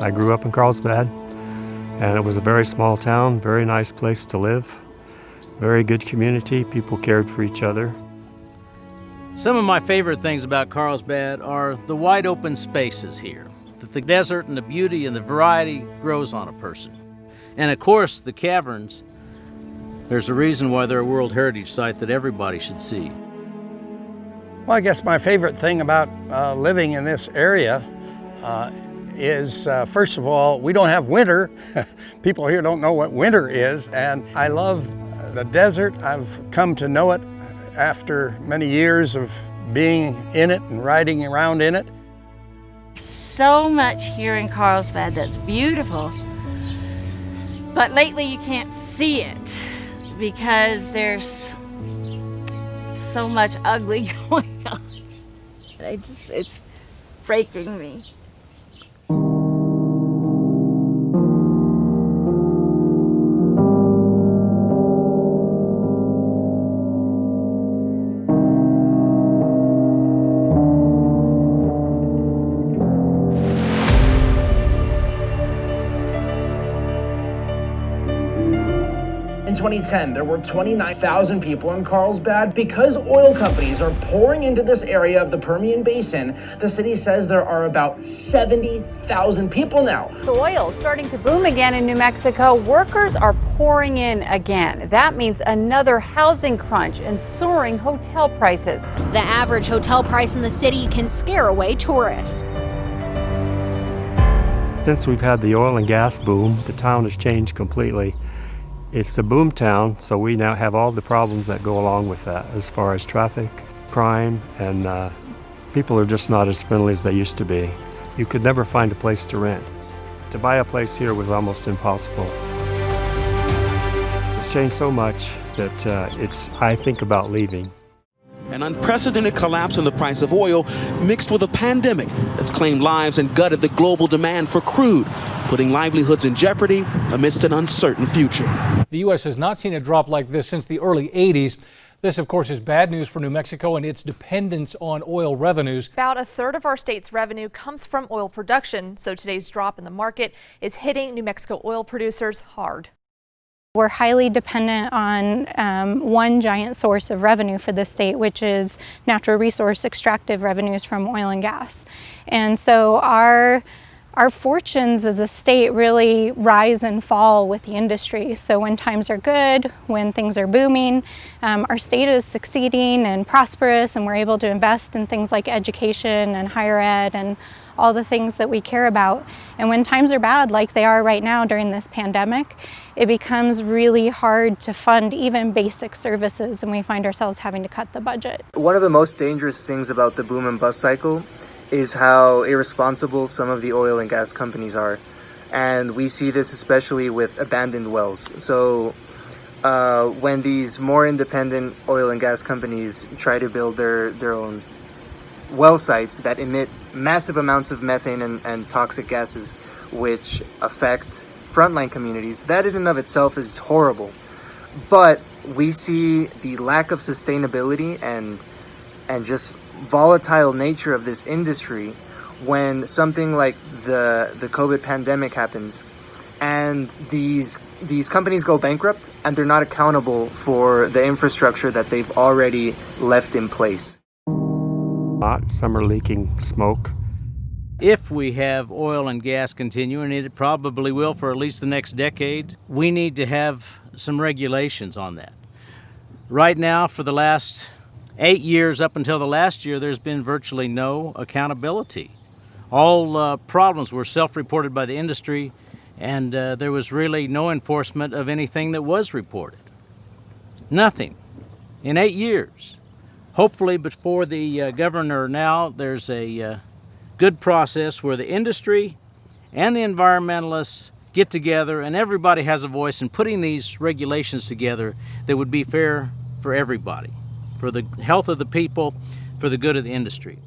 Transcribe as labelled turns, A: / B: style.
A: I grew up in Carlsbad, and it was a very small town, very nice place to live, very good community, people cared for each other.
B: Some of my favorite things about Carlsbad are the wide open spaces here, that the desert and the beauty and the variety grows on a person. And of course, the caverns, there's a reason why they're a World Heritage Site that everybody should see.
C: Well, I guess my favorite thing about living in this area is, first of all, we don't have winter. People here don't know what winter is, and I love the desert. I've come to know it after many years of being in it and riding around in it.
D: So much here in Carlsbad that's beautiful, but lately you can't see it because there's so much ugly going on. It's breaking me.
E: In 2010, there were 29,000 people in Carlsbad. Because oil companies are pouring into this area of the Permian Basin, the city says there are about 70,000 people now.
F: The oil is starting to boom again in New Mexico. Workers are pouring in again. That means another housing crunch and soaring hotel prices.
G: The average hotel price in the city can scare away tourists.
A: Since we've had the oil and gas boom, the town has changed completely. It's a boom town, so we now have all the problems that go along with that as far as traffic, crime, and people are just not as friendly as they used to be. You could never find a place to rent. To buy a place here was almost impossible. It's changed so much that I think about leaving.
H: An unprecedented collapse in the price of oil mixed with a pandemic that's claimed lives and gutted the global demand for crude, putting livelihoods in jeopardy amidst an uncertain future.
I: The U.S. has not seen a drop like this since the early 80s. This, of course, is bad news for New Mexico and its dependence on oil revenues.
J: About a third of our state's revenue comes from oil production, so today's drop in the market is hitting New Mexico oil producers hard.
K: We're highly dependent on one giant source of revenue for the state, which is natural resource extractive revenues from oil and gas. And so our fortunes as a state really rise and fall with the industry. So when times are good, when things are booming, our state is succeeding and prosperous, and we're able to invest in things like education and higher ed and all the things that we care about. And when times are bad, like they are right now during this pandemic, it becomes really hard to fund even basic services, and we find ourselves having to cut the budget.
L: One of the most dangerous things about the boom and bust cycle is how irresponsible some of the oil and gas companies are. And we see this especially with abandoned wells. So when these more independent oil and gas companies try to build their own well sites that emit massive amounts of methane and toxic gases, which affect frontline communities, that in and of itself is horrible. But we see the lack of sustainability and just volatile nature of this industry when something like the COVID pandemic happens and these companies go bankrupt and they're not accountable for the infrastructure that they've already left in place.
A: Some are leaking smoke.
B: If we have oil and gas continuing, and it probably will for at least the next decade, we need to have some regulations on that. Right now, for the last 8 years up until the last year, there's been virtually no accountability. All problems were self-reported by the industry, and there was really no enforcement of anything that was reported. Nothing in 8 years. Hopefully, before the governor now, there's a good process where the industry and the environmentalists get together and everybody has a voice in putting these regulations together that would be fair for everybody, for the health of the people, for the good of the industry.